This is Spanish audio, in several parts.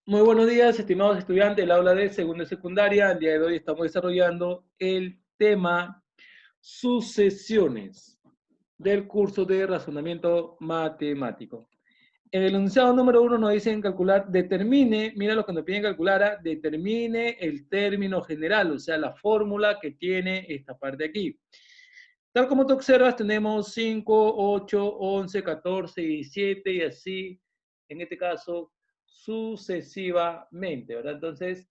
Muy buenos días, estimados estudiantes del aula de segunda y secundaria. El día de hoy estamos desarrollando el tema sucesiones del curso de razonamiento matemático. En el enunciado número 1 nos dicen calcular, determine, mira lo que nos piden calcular, determine el término general, o sea, la fórmula que tiene esta parte aquí. Tal como tú observas, tenemos 5, 8, 11, 14, 17 y así, en este caso, sucesivamente, ¿verdad? Entonces,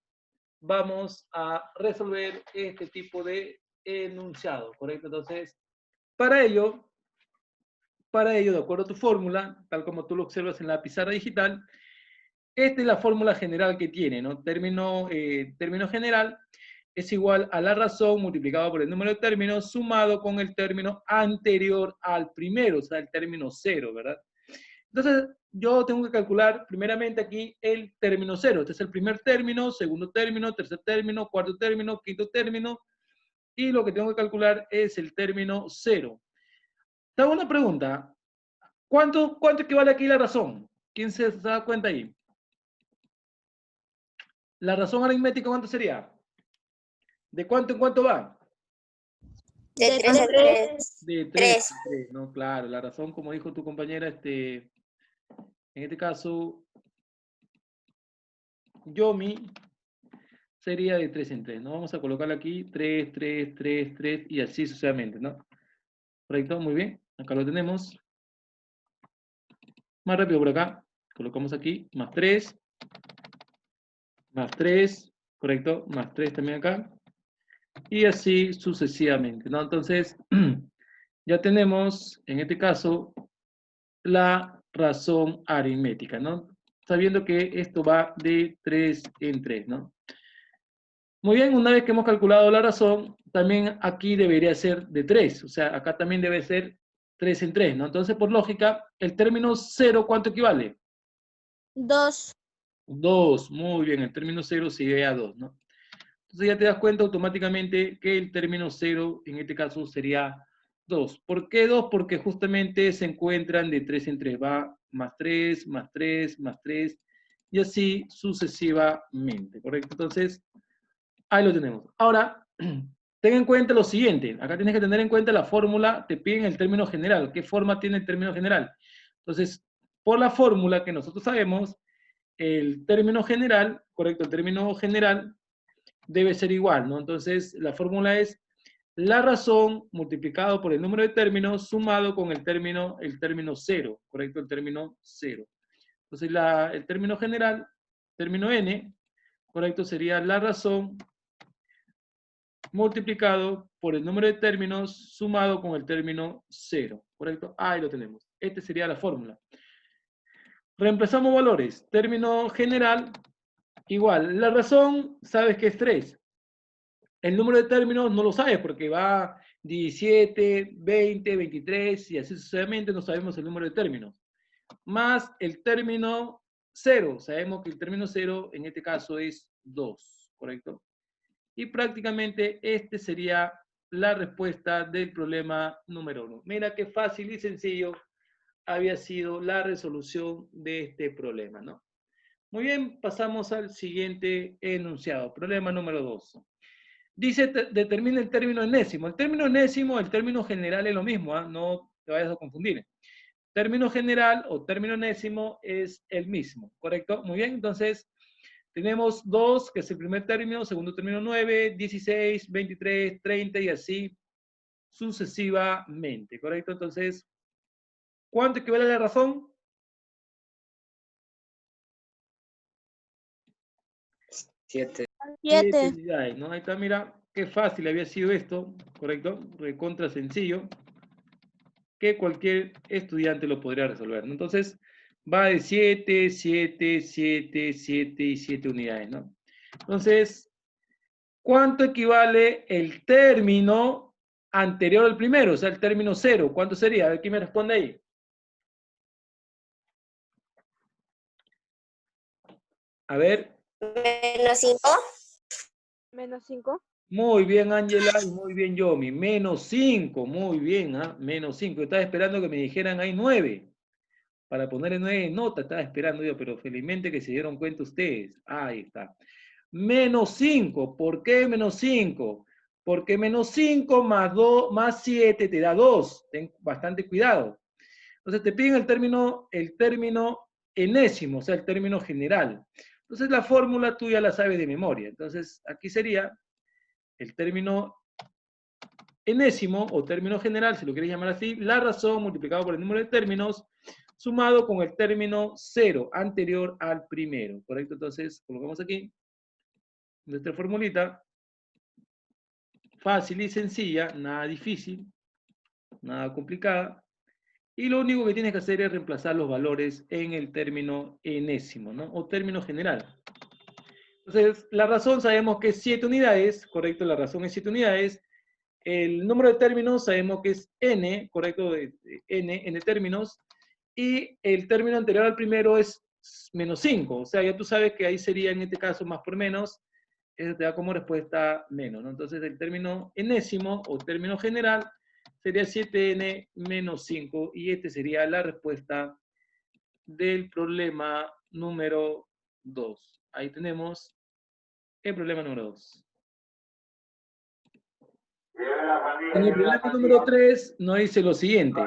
vamos a resolver este tipo de enunciado, ¿correcto? Entonces, para ello, de acuerdo a tu fórmula, tal como tú lo observas en la pizarra digital, esta es la fórmula general que tiene, ¿no? Término general es igual a la razón multiplicado por el número de términos sumado con el término anterior al primero, o sea, el término cero, ¿verdad? Entonces, yo tengo que calcular primeramente aquí el término cero. Este es el primer término, segundo término, tercer término, cuarto término, quinto término, y lo que tengo que calcular es el término cero. Te hago una pregunta. ¿Cuánto equivale aquí la razón? ¿Quién se da cuenta ahí? ¿La razón aritmética cuánto sería? ¿De cuánto en cuánto va? De 3 a 3. De 3 a 3, ¿no? Claro, la razón, como dijo tu compañera, en este caso, Yomi, sería de 3 en 3, ¿no? Vamos a colocarle aquí 3, 3, 3, 3 y así sucesivamente, ¿no? Correcto, muy bien. Acá lo tenemos. Más rápido por acá. Colocamos aquí, más 3, correcto, más 3 también acá. Y así sucesivamente, ¿no? Entonces, ya tenemos, en este caso, la razón aritmética, ¿no? Sabiendo que esto va de 3 en 3, ¿no? Muy bien, una vez que hemos calculado la razón, también aquí debería ser de 3, o sea, acá también debe ser 3 en 3, ¿no? Entonces, por lógica, el término 0, ¿cuánto equivale? 2. 2, muy bien, el término 0 sigue a 2, ¿no? Entonces ya te das cuenta automáticamente que el término 0 en este caso sería 2. ¿Por qué 2? Porque justamente se encuentran de 3 en 3. Va más 3, más 3, más 3 y así sucesivamente, ¿correcto? Entonces, ahí lo tenemos. Ahora, ten en cuenta lo siguiente. Acá tienes que tener en cuenta la fórmula, te piden el término general. ¿Qué forma tiene el término general? Entonces, por la fórmula que nosotros sabemos, el término general, correcto, el término general debe ser igual, ¿no? Entonces, la fórmula es la razón multiplicado por el número de términos sumado con el término 0, ¿correcto? El término 0. Entonces, el término general, término n, ¿correcto? Sería la razón multiplicado por el número de términos sumado con el término 0, ¿correcto? Ahí lo tenemos. Esta sería la fórmula. Reemplazamos valores. Término general, igual. La razón, sabes que es 3. El número de términos no lo sabes porque va 17, 20, 23 y así sucesivamente no sabemos el número de términos. Más el término 0. Sabemos que el término 0 en este caso es 2, ¿correcto? Y prácticamente este sería la respuesta del problema número 1. Mira qué fácil y sencillo había sido la resolución de este problema, ¿no? Muy bien, pasamos al siguiente enunciado. Problema número 2. Dice, determina el término enésimo. El término enésimo, el término general es lo mismo, ¿eh? No te vayas a confundir. Término general o término enésimo es el mismo, ¿correcto? Muy bien, entonces tenemos 2, que es el primer término, segundo término 9, 16, 23, 30 y así sucesivamente, ¿correcto? Entonces, ¿cuánto equivale a la razón? 7. 7. unidades, ¿no? Ahí está, mira, qué fácil había sido esto, ¿correcto? Recontra sencillo, que cualquier estudiante lo podría resolver, ¿no? Entonces, va de 7, 7, 7, 7 y 7 unidades, ¿no? Entonces, ¿cuánto equivale el término anterior al primero? O sea, el término 0. ¿Cuánto sería? A ver, ¿quién me responde ahí? A ver. Menos 5. Menos 5. Muy bien, Ángela, y muy bien, Yomi. Menos 5, muy bien, ¿ah? Menos 5. Estaba esperando que me dijeran ahí 9. para ponerle 9 nota, estaba esperando yo, pero felizmente que se dieron cuenta ustedes. Ahí está. Menos 5. ¿Por qué menos 5? Porque menos 5 más 2, más 7 te da 2. Ten bastante cuidado. Entonces te piden el término enésimo, o sea, el término general. Entonces la fórmula tú ya la sabes de memoria. Entonces aquí sería el término enésimo o término general, si lo quieres llamar así, la razón multiplicado por el número de términos sumado con el término 0 anterior al primero. ¿Correcto? Entonces colocamos aquí nuestra formulita. Fácil y sencilla, nada difícil, nada complicada. Y lo único que tienes que hacer es reemplazar los valores en el término enésimo, ¿no? O término general. Entonces, la razón sabemos que es 7 unidades, ¿correcto? La razón es 7 unidades. El número de términos sabemos que es n, ¿correcto? N términos. Y el término anterior al primero es menos 5. O sea, ya tú sabes que ahí sería en este caso más por menos. Eso te da como respuesta menos, ¿no? Entonces, el término enésimo o término general sería 7n menos 5 y este sería la respuesta del problema número 2. Ahí tenemos el problema número 2. En el problema número 3 nos dice lo siguiente.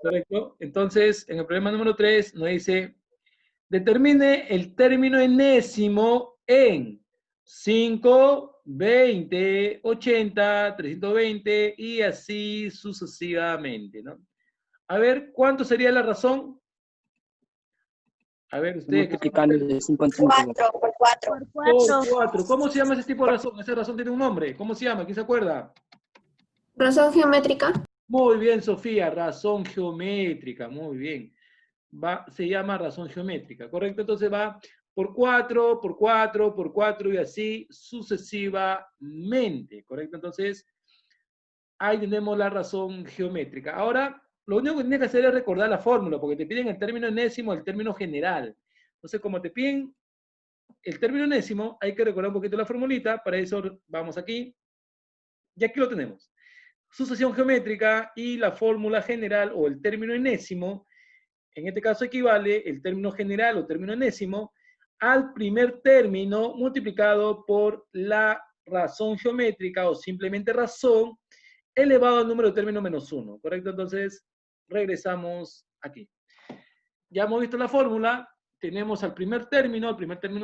¿Correcto? Entonces, en el problema número 3 nos dice, determine el término enésimo en 5, 20, 80, 320 y así sucesivamente, ¿no? A ver, ¿cuánto sería la razón? A ver, ustedes. Multiplicando de 5 en 5. 4 por 4. Por 4. ¿Cómo se llama ese tipo de razón? Esa razón tiene un nombre. ¿Cómo se llama? ¿Quién se acuerda? Razón geométrica. Muy bien, Sofía. Razón geométrica. Muy bien. Se llama razón geométrica, ¿correcto? Entonces va por 4, por 4, por 4 y así sucesivamente, ¿correcto? Entonces, ahí tenemos la razón geométrica. Ahora, lo único que tienes que hacer es recordar la fórmula, porque te piden el término enésimo, el término general. Entonces, como te piden el término enésimo, hay que recordar un poquito la formulita, para eso vamos aquí, y aquí lo tenemos. Sucesión geométrica y la fórmula general o el término enésimo, en este caso equivale el término general o término enésimo al primer término multiplicado por la razón geométrica o simplemente razón elevado al número de términos menos 1, ¿correcto? Entonces, regresamos aquí. Ya hemos visto la fórmula, tenemos al primer término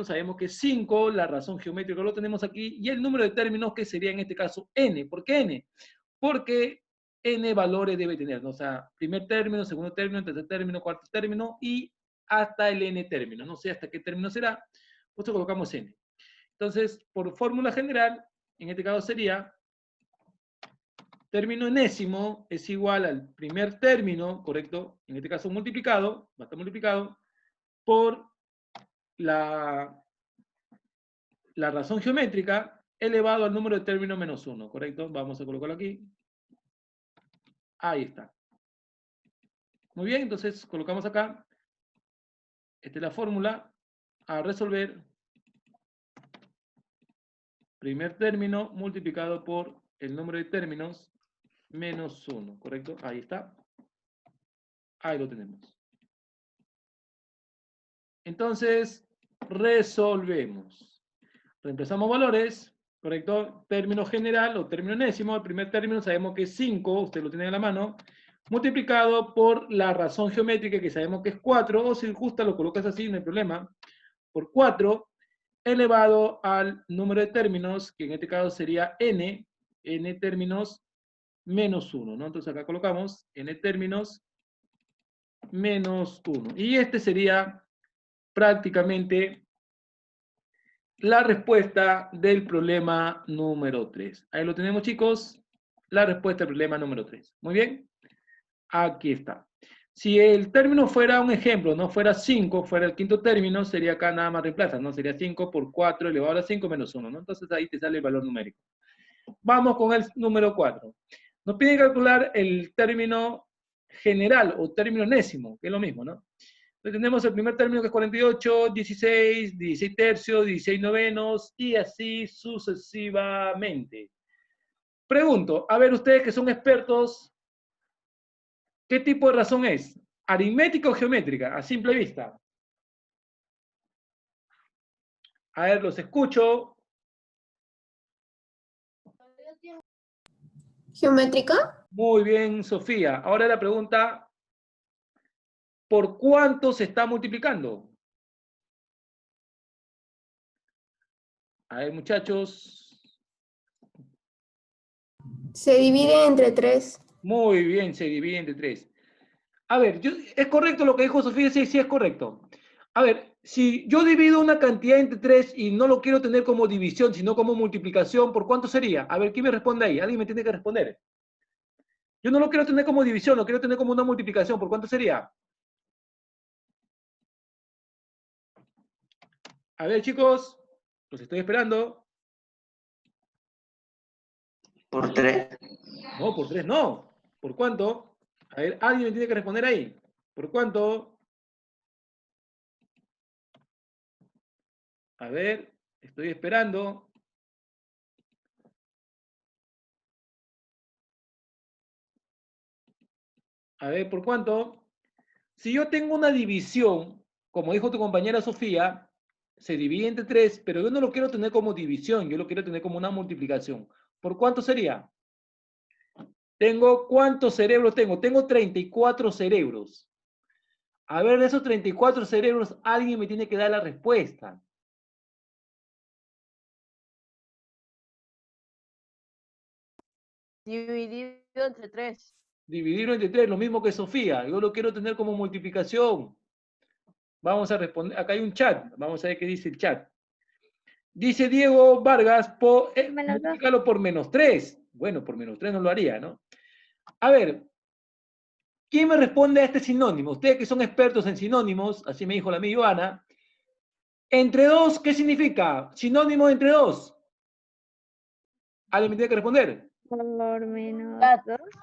sabemos que es 5, la razón geométrica lo tenemos aquí, y el número de términos que sería en este caso n. ¿Por qué n? Porque n valores debe tener, ¿no? O sea, primer término, segundo término, tercer término, cuarto término y hasta el n término. No sé hasta qué término será, pues colocamos n. Entonces, por fórmula general, en este caso sería término enésimo es igual al primer término, ¿correcto? En este caso multiplicado, va a estar multiplicado por la razón geométrica elevado al número de términos menos 1, ¿correcto? Vamos a colocarlo aquí. Ahí está. Muy bien, entonces colocamos acá. Esta es la fórmula a resolver. Primer término multiplicado por el número de términos menos 1, ¿correcto? Ahí está. Ahí lo tenemos. Entonces, resolvemos. Reemplazamos valores, ¿correcto? Término general o término enésimo. El primer término sabemos que es 5, usted lo tiene en la mano, multiplicado por la razón geométrica que sabemos que es 4, o si justa lo colocas así, no hay problema, por 4, elevado al número de términos, que en este caso sería n términos menos 1, ¿no? Entonces acá colocamos n términos menos 1. Y este sería prácticamente la respuesta del problema número 3. Ahí lo tenemos, chicos. La respuesta del problema número 3. Muy bien. Aquí está. Si el término fuera un ejemplo, no fuera 5, fuera el quinto término, sería acá nada más reemplaza, ¿no? Sería 5 por 4 elevado a la 5 menos 1, ¿no? Entonces ahí te sale el valor numérico. Vamos con el número 4. Nos pide calcular el término general o término enésimo, que es lo mismo, ¿no? Entonces tenemos el primer término que es 48, 16, 16 tercios, 16 novenos y así sucesivamente. Pregunto, a ver ustedes que son expertos, ¿qué tipo de razón es? ¿Aritmética o geométrica? A simple vista. A ver, los escucho. ¿Geométrica? Muy bien, Sofía. Ahora la pregunta, ¿por cuánto se está multiplicando? A ver, muchachos. Se divide entre 3. Muy bien, se divide entre 3. A ver, ¿es correcto lo que dijo Sofía? Sí, sí es correcto. A ver, si yo divido una cantidad entre 3 y no lo quiero tener como división, sino como multiplicación, ¿por cuánto sería? A ver, ¿quién me responde ahí? Alguien me tiene que responder. Yo no lo quiero tener como división, lo quiero tener como una multiplicación. ¿Por cuánto sería? A ver, chicos, los estoy esperando. Por 3. No, por 3 no. ¿Por cuánto? A ver, alguien me tiene que responder ahí. ¿Por cuánto? A ver, estoy esperando. A ver, ¿por cuánto? Si yo tengo una división, como dijo tu compañera Sofía, se divide entre 3, pero yo no lo quiero tener como división, yo lo quiero tener como una multiplicación. ¿Por cuánto sería? ¿Cuántos cerebros tengo? Tengo 34 cerebros. A ver, de esos 34 cerebros, alguien me tiene que dar la respuesta. Dividido entre 3. Dividirlo entre 3, lo mismo que Sofía. Yo lo quiero tener como multiplicación. Vamos a responder. Acá hay un chat. Vamos a ver qué dice el chat. Dice Diego Vargas, multiplícalo por -3. Bueno, por -3 no lo haría, ¿no? A ver, ¿quién me responde a este sinónimo? Ustedes que son expertos en sinónimos, así me dijo la amiga Joana. Entre 2, ¿qué significa? Sinónimo entre 2. ¿Alguien me tiene que responder? Por menos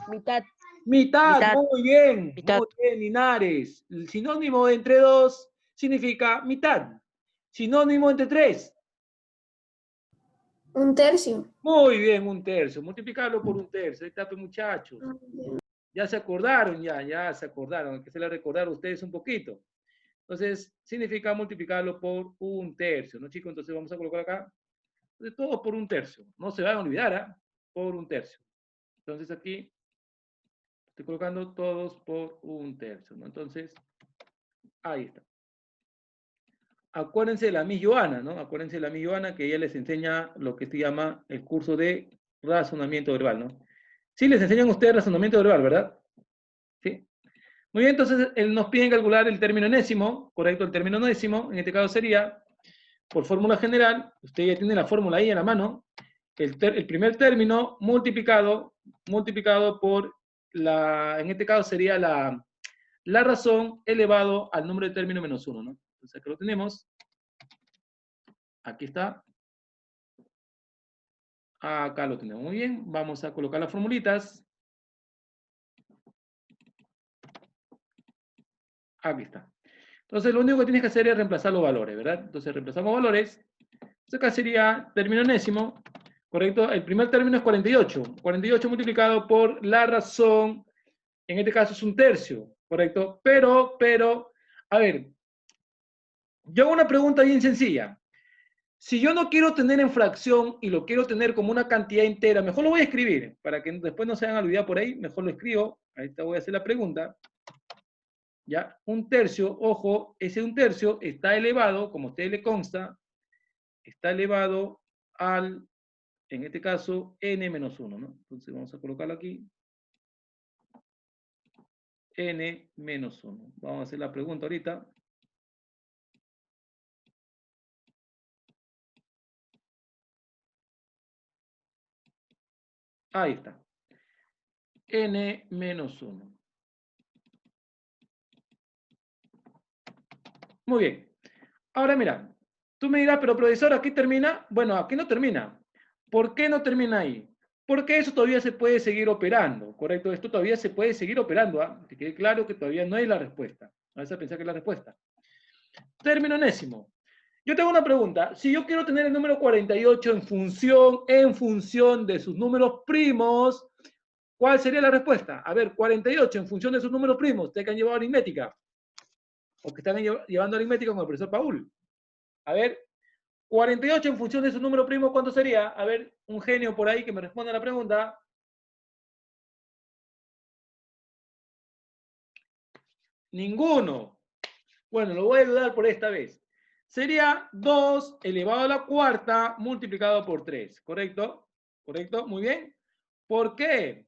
Mitad. Mitad, Mitad. muy bien. Mitad. Muy bien, Linares. El sinónimo de entre 2 significa mitad. Sinónimo entre 3. 1/3. Muy bien, 1/3. Multiplicarlo por 1/3. Ahí está, pues, muchachos. Ya se acordaron, ya se acordaron. Hay que se le recordar a ustedes un poquito. Entonces, significa multiplicarlo por 1/3, ¿no, chicos? Entonces vamos a colocar acá. Entonces, todo por 1/3. No se van a olvidar, ¿ah? Por 1/3. Entonces aquí estoy colocando todos por 1/3, ¿no? Entonces, ahí está. Acuérdense de la Miss Joana, ¿no? Acuérdense de la Miss Joana que ella les enseña lo que se llama el curso de razonamiento verbal, ¿no? Sí, les enseñan a ustedes razonamiento verbal, ¿verdad? Sí. Muy bien, entonces nos piden calcular el término enésimo, correcto, el término enésimo, en este caso sería, por fórmula general, usted ya tiene la fórmula ahí en la mano, el primer término multiplicado por en este caso sería la razón elevado al número de término menos 1, ¿no? Entonces acá lo tenemos. Aquí está. Acá lo tenemos. Muy bien. Vamos a colocar las formulitas. Aquí está. Entonces lo único que tienes que hacer es reemplazar los valores, ¿verdad? Entonces reemplazamos valores. Entonces acá sería término enésimo. ¿Correcto? El primer término es 48. 48 multiplicado por la razón, en este caso es 1/3. ¿Correcto? Pero, a ver, yo hago una pregunta bien sencilla. Si yo no quiero tener en fracción y lo quiero tener como una cantidad entera, mejor lo voy a escribir, para que después no se hagan olvidar por ahí, mejor lo escribo. Ahí te voy a hacer la pregunta. Ya, 1/3, ojo, ese 1/3 está elevado, como a usted le consta, está elevado al, en este caso, n-1, ¿no? Entonces vamos a colocarlo aquí. n-1. Vamos a hacer la pregunta ahorita. Ahí está. n-1. Muy bien. Ahora mira, tú me dirás, pero profesor, ¿aquí termina? Bueno, aquí no termina. ¿Por qué no termina ahí? Porque eso todavía se puede seguir operando, ¿correcto? Esto todavía se puede seguir operando, ¿ah? Que quede claro que todavía no es la respuesta. Vas a pensar que es la respuesta. Término enésimo. Yo tengo una pregunta. Si yo quiero tener el número 48 en función de sus números primos, ¿Cuál sería la respuesta? A ver, 48 en función de sus números primos, ustedes que han llevado aritmética, o que están llevando aritmética con el profesor Paul. A ver, 48 en función de su número primo, ¿cuánto sería? A ver, un genio por ahí que me responda a la pregunta. Ninguno. Bueno, lo voy a ayudar por esta vez. Sería 2 elevado a la cuarta multiplicado por 3, ¿correcto? ¿Correcto? Muy bien. ¿Por qué?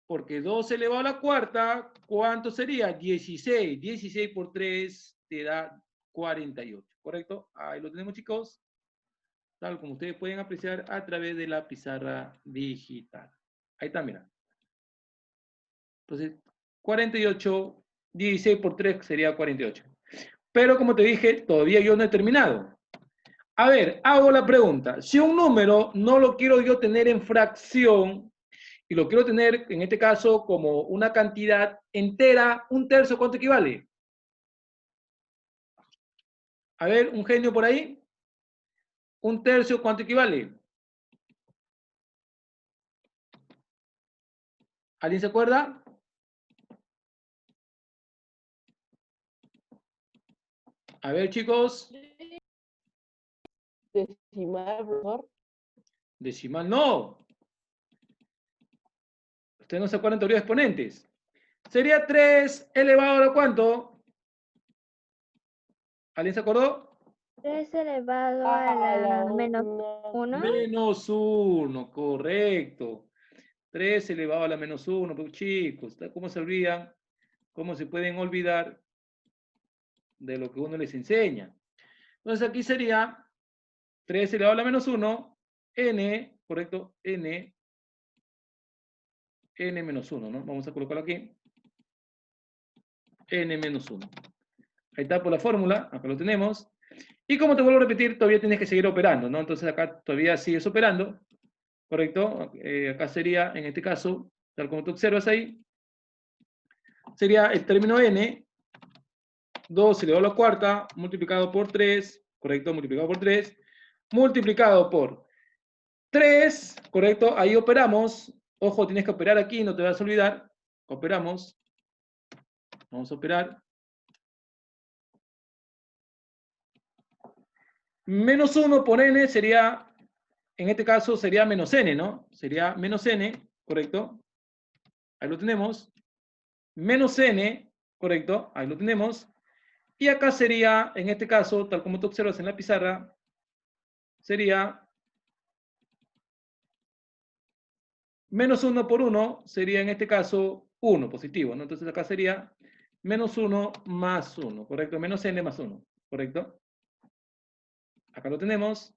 Porque 2 elevado a la cuarta, ¿cuánto sería? 16. 16 por 3 te da 48, ¿correcto? Ahí lo tenemos, chicos. Tal como ustedes pueden apreciar a través de la pizarra digital. Ahí está, mira. Entonces, 48, 16 por 3 sería 48. Pero como te dije, todavía yo no he terminado. A ver, hago la pregunta. Si un número no lo quiero yo tener en fracción, y lo quiero tener, en este caso, como una cantidad entera, un tercio, ¿cuánto equivale? A ver, un genio por ahí. Un tercio, ¿cuánto equivale? ¿Alguien se acuerda? A ver, chicos. Decimal, profesor. Decimal no. Ustedes no se acuerdan de teoría de exponentes. Sería 3 elevado a ¿cuánto? ¿Alguien se acordó? 3 elevado a la menos 1. Menos 1, correcto. 3 elevado a la menos 1, pues, chicos, ¿cómo se olvidan? ¿Cómo se pueden olvidar de lo que uno les enseña? Entonces aquí sería 3 elevado a la menos 1, n, correcto, n menos 1, ¿no? Vamos a colocarlo aquí. N menos 1. Ahí está por la fórmula, acá lo tenemos. Y como te vuelvo a repetir, todavía tienes que seguir operando, ¿no? Entonces acá todavía sigues operando, ¿correcto? Acá sería, en este caso, tal como tú observas ahí, sería el término n, 2 elevado a la cuarta, multiplicado por 3, ¿correcto? Multiplicado por 3, multiplicado por 3, ¿correcto? Ahí operamos. Ojo, tienes que operar aquí, no te vas a olvidar. Operamos. Vamos a operar. Menos 1 por n sería, en este caso sería menos n, ¿no? Sería menos n, ¿correcto? Ahí lo tenemos. Menos n, ¿correcto? Ahí lo tenemos. Y acá sería, en este caso, tal como tú observas en la pizarra, sería menos 1 por 1, sería en este caso 1, positivo, ¿no? Entonces acá sería menos 1 más 1, ¿correcto? Menos n más 1, ¿correcto? Acá lo tenemos.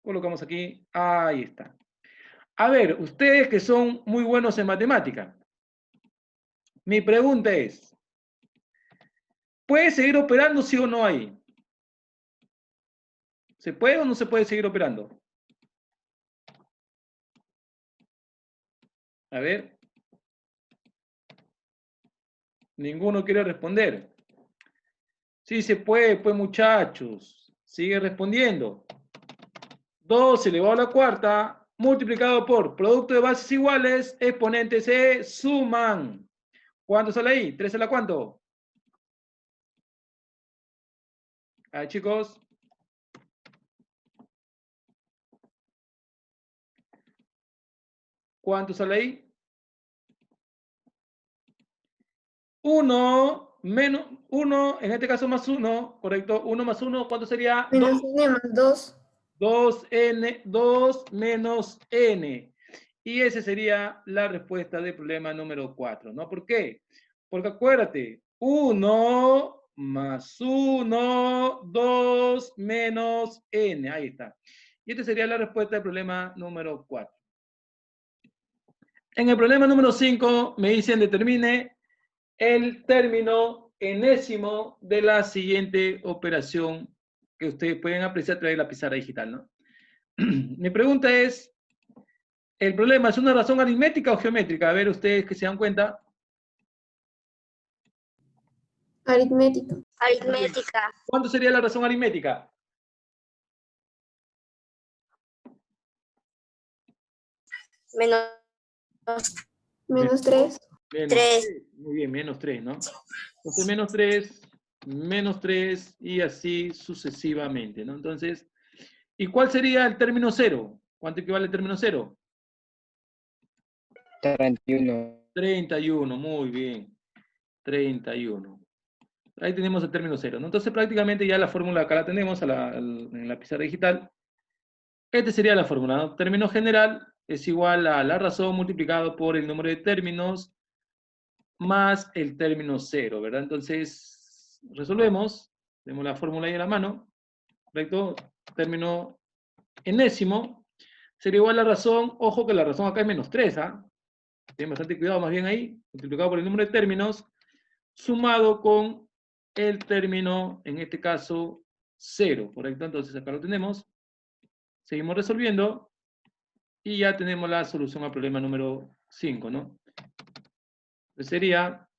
Colocamos aquí. Ahí está. A ver, ustedes que son muy buenos en matemática, mi pregunta es, ¿puede seguir operando sí o no ahí? ¿Se puede o no se puede seguir operando? A ver. Ninguno quiere responder. Sí se puede, pues muchachos. Sigue respondiendo. 2 elevado a la cuarta, multiplicado por producto de bases iguales, exponentes se suman. ¿Cuánto sale ahí? ¿3 a la cuánto? Ahí, chicos. ¿Cuánto sale ahí? 1 menos 1, en este caso más 1, ¿correcto? 1 más 1, ¿cuánto sería? Menos n más 2. 2 menos n. Y esa sería la respuesta del problema número 4, ¿no? ¿Por qué? Porque acuérdate, 1 más 1, 2 menos n. Ahí está. Y esta sería la respuesta del problema número 4. En el problema número 5 me dicen determine el término enésimo de la siguiente operación que ustedes pueden apreciar a través de la pizarra digital, ¿no? Mi pregunta es, ¿el problema es una razón aritmética o geométrica? A ver, ustedes que se dan cuenta. Aritmética. Aritmética. ¿Cuánto sería la razón aritmética? Menos Menos 3. Menos 3. 3. Muy bien, menos 3, ¿no? Entonces, menos 3, y así sucesivamente, ¿no? Entonces, ¿y cuál sería el término 0? ¿Cuánto equivale el término 0? 31. 31, muy bien. 31. Ahí tenemos el término 0, ¿no? Entonces, prácticamente ya la fórmula acá la tenemos en la pizarra digital. Esta sería la fórmula, ¿no? Término general es igual a la razón multiplicado por el número de términos más el término 0, ¿verdad? Entonces, resolvemos. Tenemos la fórmula ahí a la mano. ¿Correcto? Término enésimo sería igual a la razón. Ojo que la razón acá es menos 3, ¿ah? Ten bastante cuidado más bien ahí. Multiplicado por el número de términos, sumado con el término, en este caso, 0. ¿Correcto? Entonces acá lo tenemos. Seguimos resolviendo. Y ya tenemos la solución al problema número 5, ¿no? Entonces sería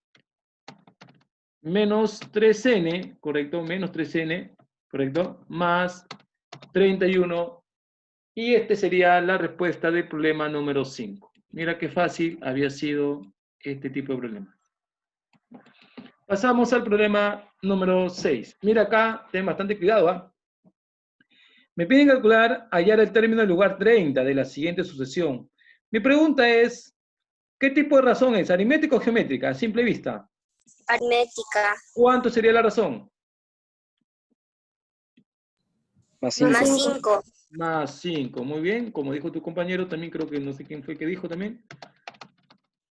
menos 3n, ¿correcto? Menos 3n, ¿correcto? Más 31. Y este sería la respuesta del problema número 5. Mira qué fácil había sido este tipo de problema. Pasamos al problema número 6. Mira acá, ten bastante cuidado, ¿ah? Me piden calcular, hallar el término del lugar 30 de la siguiente sucesión. Mi pregunta es, ¿qué tipo de razón es? ¿Aritmética o geométrica? A simple vista. Aritmética. ¿Cuánto sería la razón? Más 5. Más 5. Más 5. Muy bien. Como dijo tu compañero, también creo que no sé quién fue el que dijo también.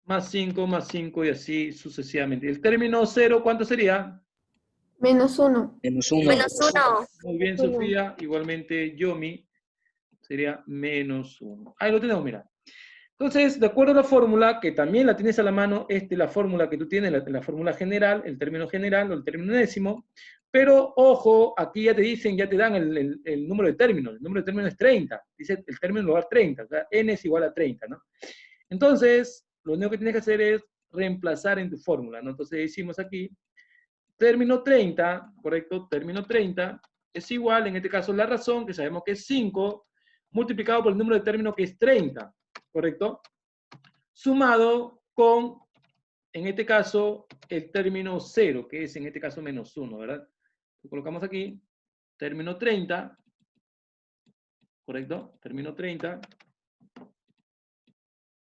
Más 5 y así sucesivamente. ¿El término 0 cuánto sería? Menos 1. Menos 1. Menos 1. Muy bien, Uno. Sofía. Igualmente, Yomi sería menos 1. Ahí lo tenemos, mira. Entonces, de acuerdo a la fórmula, que también la tienes a la mano, la fórmula que tú tienes, la fórmula general, el término general o el término enésimo, pero ojo, aquí ya te dicen, ya te dan el número de términos. El número de términos es 30. Dice el término en lugar 30. O sea, n es igual a 30, ¿no? Entonces, lo único que tienes que hacer es reemplazar en tu fórmula, ¿no? Entonces, decimos aquí, término 30, ¿correcto? Término 30 es igual, en este caso, la razón, que sabemos que es 5, multiplicado por el número de términos que es 30, ¿correcto? Sumado con, en este caso, el término 0, que es en este caso menos 1, ¿verdad? Lo colocamos aquí, término 30, ¿correcto? Término 30.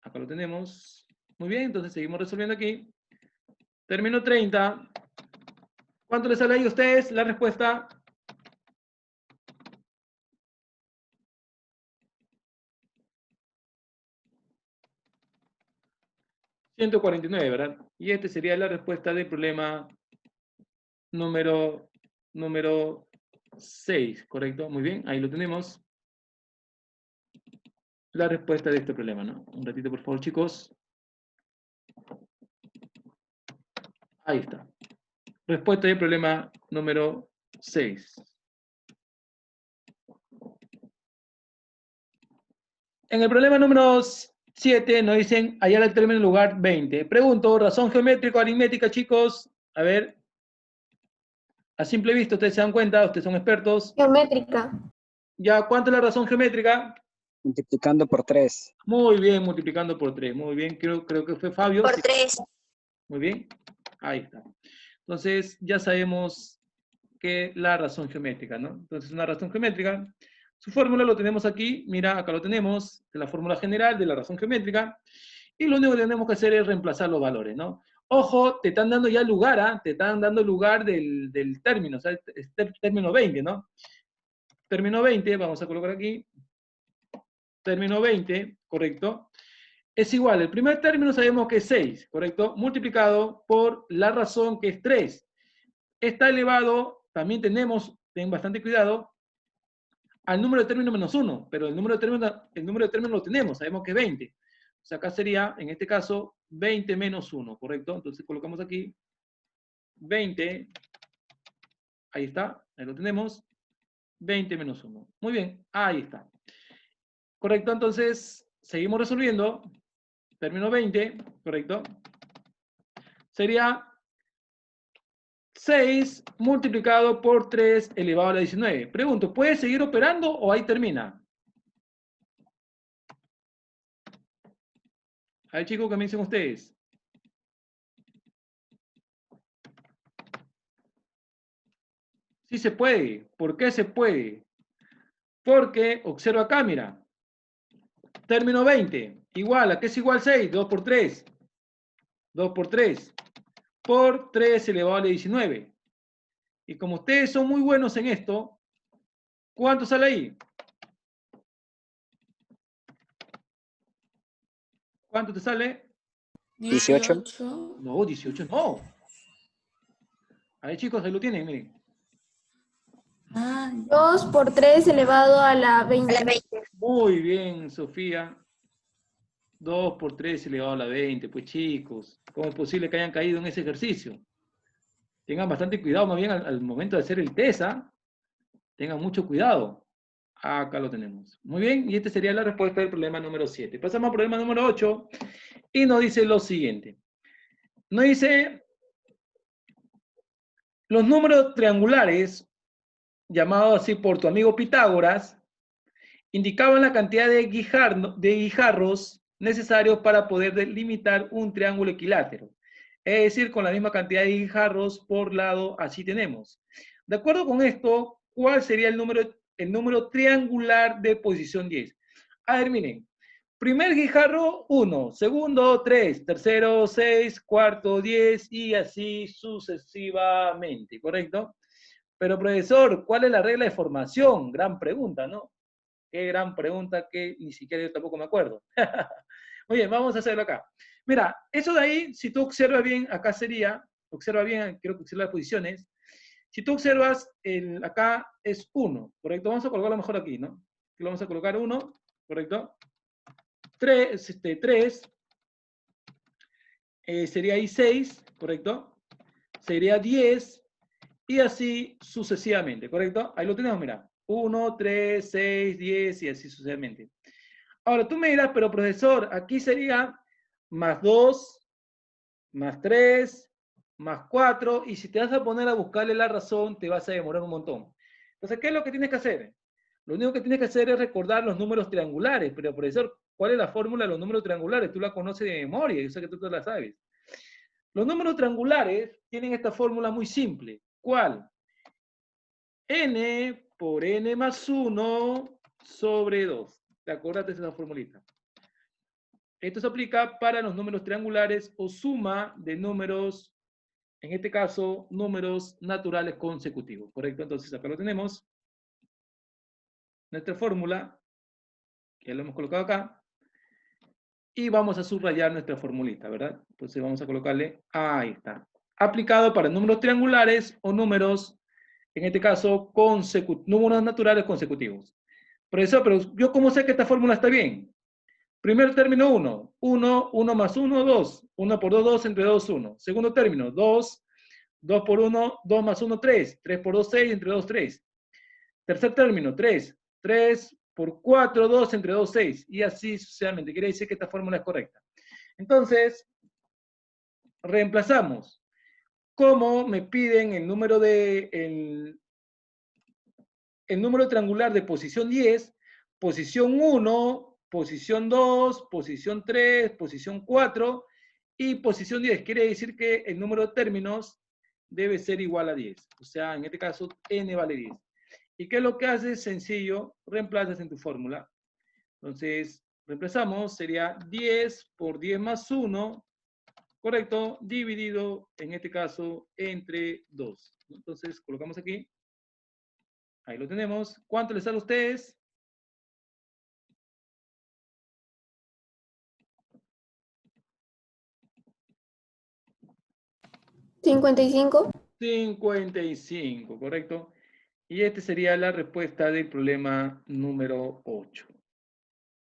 Acá lo tenemos. Muy bien, entonces seguimos resolviendo aquí. Término 30. ¿Cuánto les sale ahí a ustedes la respuesta? $149, ¿verdad? Y este sería la respuesta del problema número 6, ¿correcto? Muy bien, ahí lo tenemos. La respuesta de este problema, ¿no? Un ratito, por favor, chicos. Ahí está. Respuesta del problema número 6. En el problema número 7 nos dicen hallar el término en lugar 20. Pregunto, razón geométrica o aritmética, chicos. A ver. A simple vista, ustedes se dan cuenta, ustedes son expertos. Geométrica. Ya, ¿cuánto es la razón geométrica? Multiplicando por 3. Muy bien, multiplicando por 3. Muy bien, creo que fue Fabio. Por Sí. 3. Muy bien. Ahí está. Entonces, ya sabemos que la razón geométrica, ¿no? Entonces, una razón geométrica. Su fórmula lo tenemos aquí. Mira, acá lo tenemos. De la fórmula general de la razón geométrica. Y lo único que tenemos que hacer es reemplazar los valores, ¿no? Ojo, te están dando ya lugar, ¿ah? Te están dando lugar del término, o sea, término 20, ¿no? Término 20, vamos a colocar aquí. Término 20, ¿correcto? Es igual, el primer término sabemos que es 6, ¿correcto? Multiplicado por la razón que es 3. Está elevado, también tenemos, ten bastante cuidado, al número de términos menos 1, pero el número de términos lo tenemos, sabemos que es 20. O sea, acá sería, en este caso, 20 menos 1, ¿correcto? Entonces colocamos aquí 20, ahí está, ahí lo tenemos, 20 menos 1. Muy bien, ahí está. Correcto, entonces, seguimos resolviendo. Término 20, ¿correcto? Sería 6 multiplicado por 3 elevado a la 19. Pregunto, ¿puede seguir operando o ahí termina? A ver, chicos, ¿qué me dicen ustedes? Sí se puede. ¿Por qué se puede? Porque, observa acá, mira. Término 20. Igual, ¿a qué es igual 6? 2 por 3. 2 por 3. Por 3 elevado a la 19. Y como ustedes son muy buenos en esto, ¿cuánto sale ahí? ¿Cuánto te sale? 18. No, 18 no. A ver, chicos, ahí lo tienen, miren. 2 por 3 elevado a la A 20. la 20. Muy bien, Sofía. 2 por 3 elevado a la 20. Pues chicos, ¿cómo es posible que hayan caído en ese ejercicio? Tengan bastante cuidado más bien al momento de hacer el test, ¿ah? Tengan mucho cuidado. Acá lo tenemos. Muy bien, y esta sería la respuesta del problema número 7. Pasamos al problema número 8 y nos dice lo siguiente. Nos dice, los números triangulares, llamados así por tu amigo Pitágoras, indicaban la cantidad de guijarros necesarios para poder delimitar un triángulo equilátero. Es decir, con la misma cantidad de guijarros por lado, así tenemos. De acuerdo con esto, ¿cuál sería el número triangular de posición 10? A ver, miren. Primer guijarro, 1. Segundo, 3. Tercero, 6. Cuarto, 10. Y así sucesivamente, ¿correcto? Pero, profesor, ¿cuál es la regla de formación? Gran pregunta, ¿no? Qué gran pregunta que ni siquiera yo tampoco me acuerdo. Muy bien, vamos a hacerlo acá. Mira, eso de ahí, si tú observas bien, acá sería, observa bien, quiero que observes las posiciones. Si tú observas, acá es 1, ¿correcto? Vamos a colocarlo mejor aquí, ¿no? Aquí lo vamos a colocar 1, ¿correcto? 3, 3 sería ahí 6, ¿correcto? Sería 10, y así sucesivamente, ¿correcto? Ahí lo tenemos, mira. 1, 3, 6, 10 y así sucesivamente. Ahora, tú me dirás, pero profesor, aquí sería más 2, más 3, más 4, y si te vas a poner a buscarle la razón, te vas a demorar un montón. Entonces, ¿qué es lo que tienes que hacer? Lo único que tienes que hacer es recordar los números triangulares, pero profesor, ¿cuál es la fórmula de los números triangulares? Tú la conoces de memoria, yo sé que tú la sabes. Los números triangulares tienen esta fórmula muy simple. ¿Cuál? N por n más 1 sobre 2. ¿Te acuerdas de esa formulita? Esto se aplica para los números triangulares o suma de números, en este caso, números naturales consecutivos. ¿Correcto? Entonces acá lo tenemos. Nuestra fórmula, que ya lo hemos colocado acá. Y vamos a subrayar nuestra formulita, ¿verdad? Entonces vamos a colocarle, ahí está. Aplicado para números triangulares o números, en este caso, números naturales consecutivos. Profesor, pero yo cómo sé que esta fórmula está bien. Primer término 1, 1, 1 más 1, 2. 1 por 2, 2, entre 2, 1. Segundo término, 2, 2 por 1, 2 más 1, 3. 3 por 2, 6, entre 2, 3. Tercer término, 3. 3 por 4, 2, entre 2, 6. Y así sucesivamente. Quiere decir que esta fórmula es correcta. Entonces, reemplazamos. Como me piden el número el número triangular de posición 10, posición 1, posición 2, posición 3, posición 4 y posición 10. Quiere decir que el número de términos debe ser igual a 10. O sea, en este caso, n vale 10. ¿Y qué es lo que haces? Sencillo, reemplazas en tu fórmula. Entonces, reemplazamos, sería 10 por 10 más 1, correcto, dividido, en este caso, entre 2. Entonces, colocamos aquí. Ahí lo tenemos. ¿Cuánto les sale a ustedes? 55. 55, correcto. Y esta sería la respuesta del problema número 8.